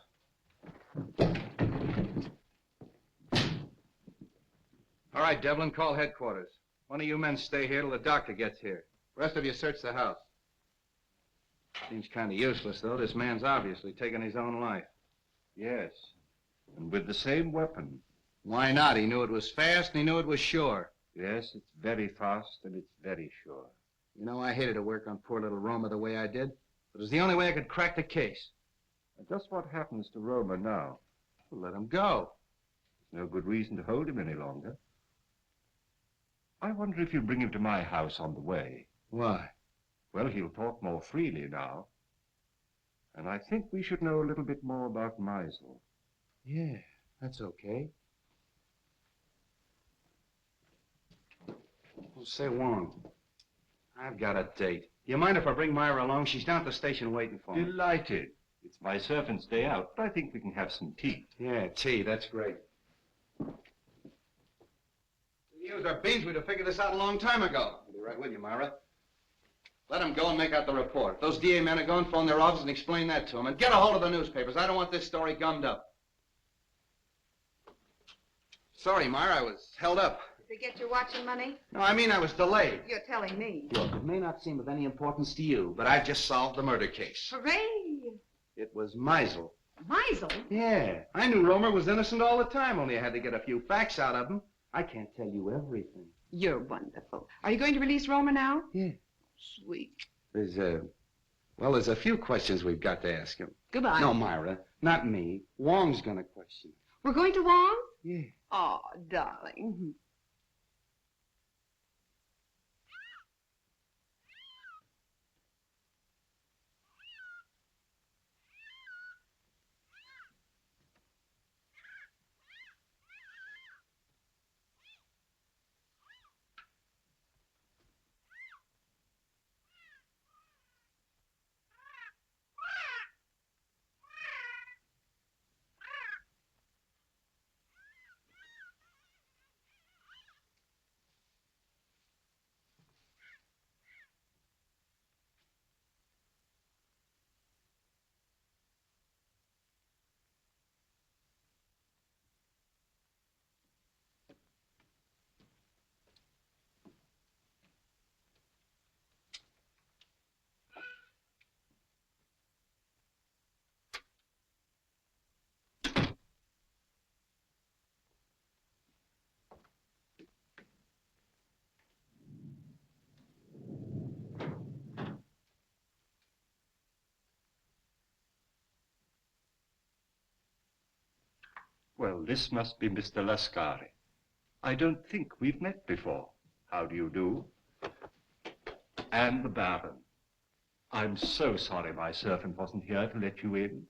All right, Devlin, call headquarters. One of you men stay here till the doctor gets here. Rest of you search the house. Seems kind of useless, though. This man's obviously taken his own life. Yes, and with the same weapon. Why not? He knew it was fast and he knew it was sure. Yes, it's very fast and it's very sure. You know, I hated to work on poor little Roma the way I did. But it was the only way I could crack the case. And just what happens to Roma now? Well, let him go. There's no good reason to hold him any longer. I wonder if you'll bring him to my house on the way. Why? Well, he'll talk more freely now. And I think we should know a little bit more about Meisel. Yeah, that's okay. Well, say, Wong, I've got a date. Do you mind if I bring Myra along? She's down at the station waiting for me. Delighted. It's my servant's day out, but I think we can have some tea. Yeah, tea, that's great. If we used our beans, we'd have figured this out a long time ago. I'll be right with you, Myra. Let them go and make out the report. If those DA men are going, phone their office and explain that to them. And get a hold of the newspapers. I don't want this story gummed up. Sorry, Myra, I was held up. Did they get your watch and money? No, I mean I was delayed. You're telling me. Look, it may not seem of any importance to you, but I've just solved the murder case. Hooray! It was Meisel. Meisel? Yeah. I knew Romer was innocent all the time, only I had to get a few facts out of him. I can't tell you everything. You're wonderful. Are you going to release Roma now? Yeah. Sweet. There's a few questions we've got to ask him. Goodbye. No, Myra, not me. Wong's gonna question. We're going to Wong? Yeah. Oh, darling. Well, this must be Mr. Lascari. I don't think we've met before. How do you do? And the Baron. I'm so sorry my servant wasn't here to let you in.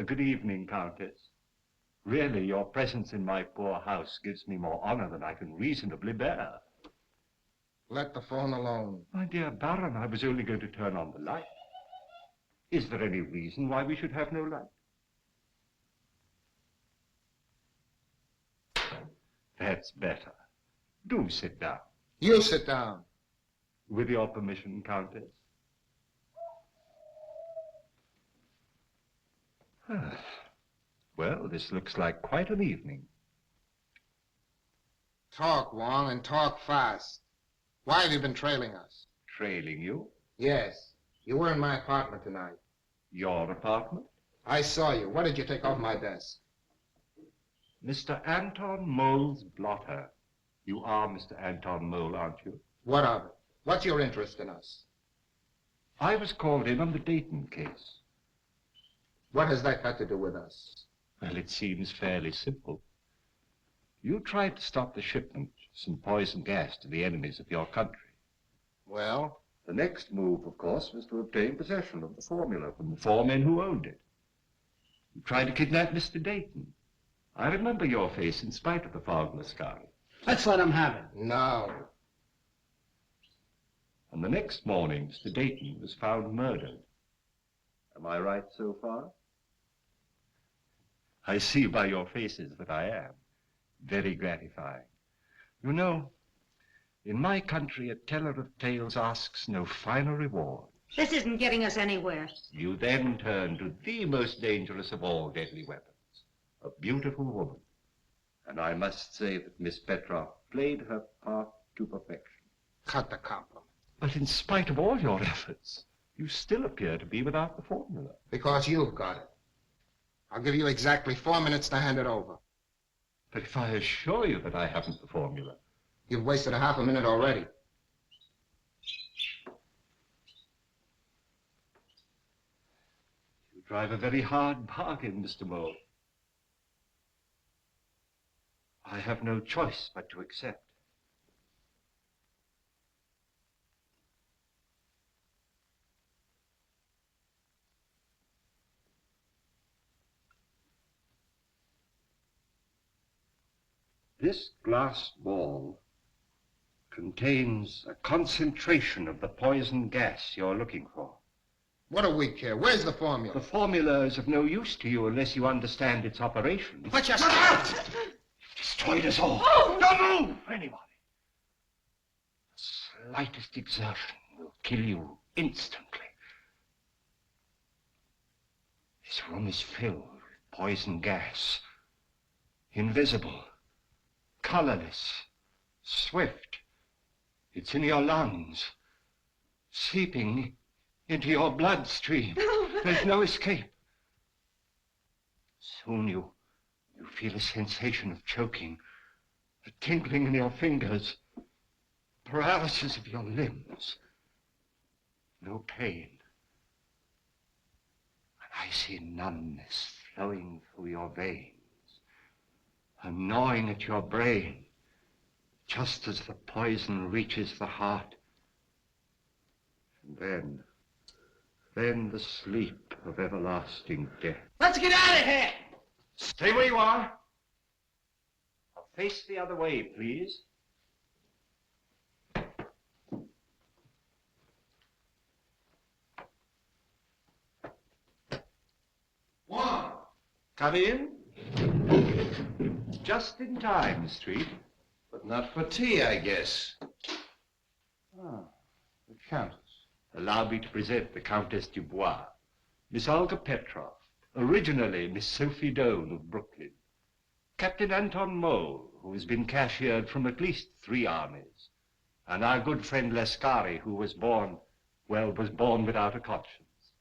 Good evening, Countess. Really, your presence in my poor house gives me more honor than I can reasonably bear. Let the phone alone. My dear Baron, I was only going to turn on the light. Is there any reason why we should have no light? That's better. Do sit down. You sit down. With your permission, Countess. Well, this looks like quite an evening. Talk, Wong, and talk fast. Why have you been trailing us? Trailing you? Yes. You were in my apartment tonight. Your apartment? I saw you. What did you take off my desk? Mr. Anton Mole's blotter. You are Mr. Anton Mole, aren't you? What of it? What's your interest in us? I was called in on the Dayton case. What has that got to do with us? Well, it seems fairly simple. You tried to stop the shipment of some poison gas to the enemies of your country. Well? The next move, of course, was to obtain possession of the formula from the 4 men who owned it. You tried to kidnap Mr. Dayton. I remember your face in spite of the fog, Lascari. Let's let him have it. No. And the next morning, Mr. Dayton was found murdered. Am I right so far? I see by your faces that I am. Very gratifying. You know, in my country, a teller of tales asks no finer reward. This isn't getting us anywhere. You then turn to the most dangerous of all deadly weapons, a beautiful woman. And I must say that Miss Petroff played her part to perfection. Cut the compliment. But in spite of all your efforts, you still appear to be without the formula. Because you've got it. I'll give you exactly 4 minutes to hand it over. But if I assure you that I haven't the formula... You've wasted a half a minute already. You drive a very hard bargain, Mr. Mole. I have no choice but to accept. This glass ball contains a concentration of the poison gas you're looking for. What do we care? Where's the formula? The formula is of no use to you unless you understand its operation. But you're out! You've destroyed us all. Oh! Don't move, anybody. The slightest exertion will kill you instantly. This room is filled with poison gas. Invisible. Colorless, swift. It's in your lungs, seeping into your bloodstream. There's no escape. Soon you feel a sensation of choking, a tingling in your fingers, paralysis of your limbs. No pain. An icy numbness flowing through your veins. And gnawing at your brain, just as the poison reaches the heart. And then the sleep of everlasting death. Let's get out of here! Stay where you are. Now face the other way, please. One. Come in. Just in time, Street. But not for tea, I guess. Ah, the Countess. Allow me to present the Countess Dubois, Miss Olga Petroff, originally Miss Sophie Doane of Brooklyn, Captain Anton Mole, who has been cashiered from at least 3 armies, and our good friend Lascari, who was born without a conscience.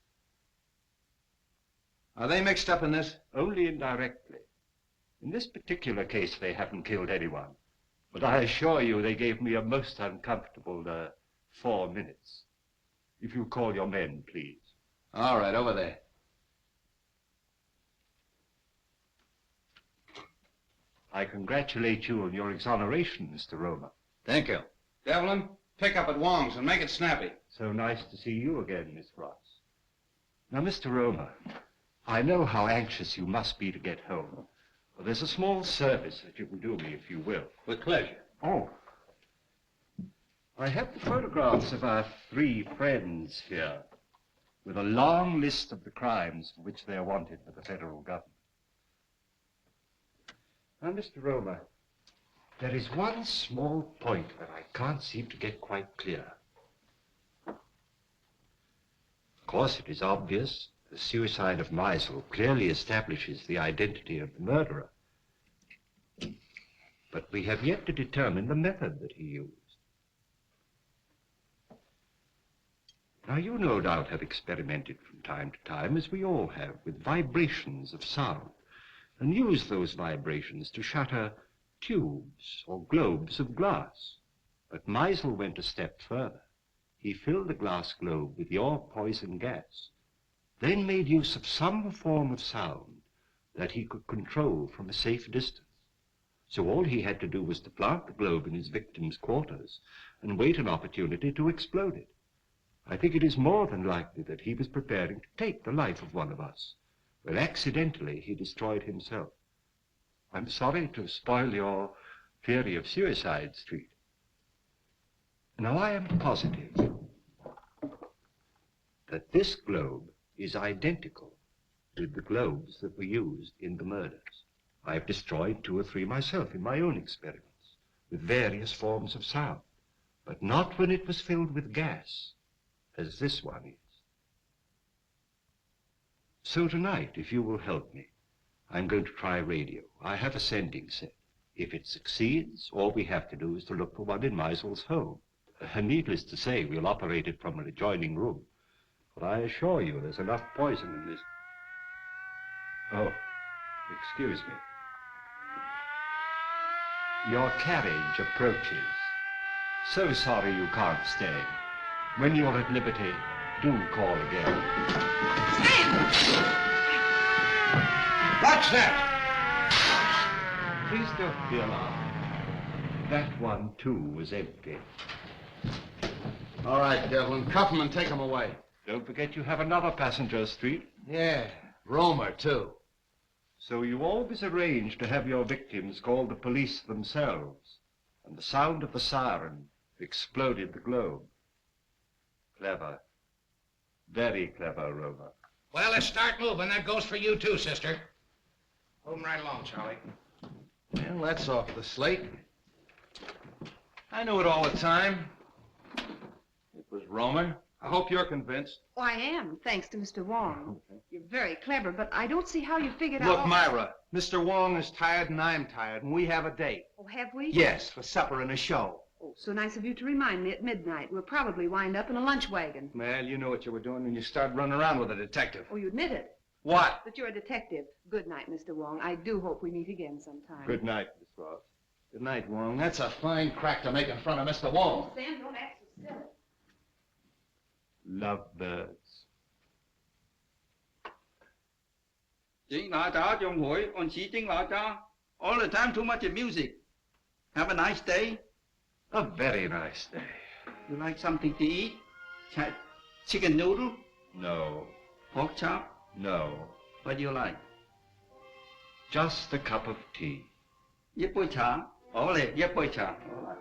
Are they mixed up in this? Only indirectly. In this particular case, they haven't killed anyone. But I assure you they gave me a most uncomfortable 4 minutes. If you call your men, please. All right, over there. I congratulate you on your exoneration, Mr. Roma. Thank you. Devlin, pick up at Wong's and make it snappy. So nice to see you again, Miss Ross. Now, Mr. Roma, I know how anxious you must be to get home. Well, there's a small service that you can do me, if you will. With pleasure. Oh. I have the photographs of our 3 friends here, with a long list of the crimes for which they are wanted by the federal government. Now, Mr. Roma, there is one small point that I can't seem to get quite clear. Of course, it is obvious the suicide of Meisel clearly establishes the identity of the murderer. But we have yet to determine the method that he used. Now, you no doubt have experimented from time to time, as we all have, with vibrations of sound, and used those vibrations to shatter tubes or globes of glass. But Meisel went a step further. He filled the glass globe with your poison gas, then made use of some form of sound that he could control from a safe distance. So all he had to do was to plant the globe in his victim's quarters and wait an opportunity to explode it. I think it is more than likely that he was preparing to take the life of one of us, but accidentally he destroyed himself. I'm sorry to spoil your theory of suicide, Street. Now, I am positive that this globe is identical with the globes that were used in the murders. I've destroyed 2 or 3 myself in my own experiments, with various forms of sound, but not when it was filled with gas, as this one is. So tonight, if you will help me, I'm going to try radio. I have a sending set. If it succeeds, all we have to do is to look for one in Meisel's home. Needless to say, we'll operate it from an adjoining room. But I assure you there's enough poison in this. Oh, excuse me. Your carriage approaches. So sorry you can't stay. When you're at liberty, do call again. Watch that! Please don't be alarmed. That one, too, was empty. All right, Devlin, cuff him and take him away. Don't forget you have another passenger, Street. Yeah, Romer, too. So you always arrange to have your victims call the police themselves, and the sound of the siren exploded the globe. Clever. Very clever, Rover. Well, let's start moving. That goes for you, too, sister. Moving right along, Charlie. Well, that's off the slate. I knew it all the time. It was Romer. I hope you're convinced. Oh, I am, thanks to Mr. Wong. You're very clever, but I don't see how you figured out... Look, Myra, Mr. Wong is tired and I'm tired, and we have a date. Oh, have we? Yes, for supper and a show. Oh, so nice of you to remind me at midnight. We'll probably wind up in a lunch wagon. Well, you know what you were doing when you started running around with a detective. Oh, you admit it. What? That you're a detective. Good night, Mr. Wong. I do hope we meet again sometime. Good night, Miss Ross. Good night, Wong. That's a fine crack to make in front of Mr. Wong. Oh, Sam, don't act so silly. Lovebirds. 整哪吒仲會按此整哪吒 all the time too much music. Have a nice day. A very nice day. You like something to eat? Chicken noodle? No. Pork chop? No. What do you like? Just a cup of tea. 一杯茶。好嚟，一杯茶。好啦。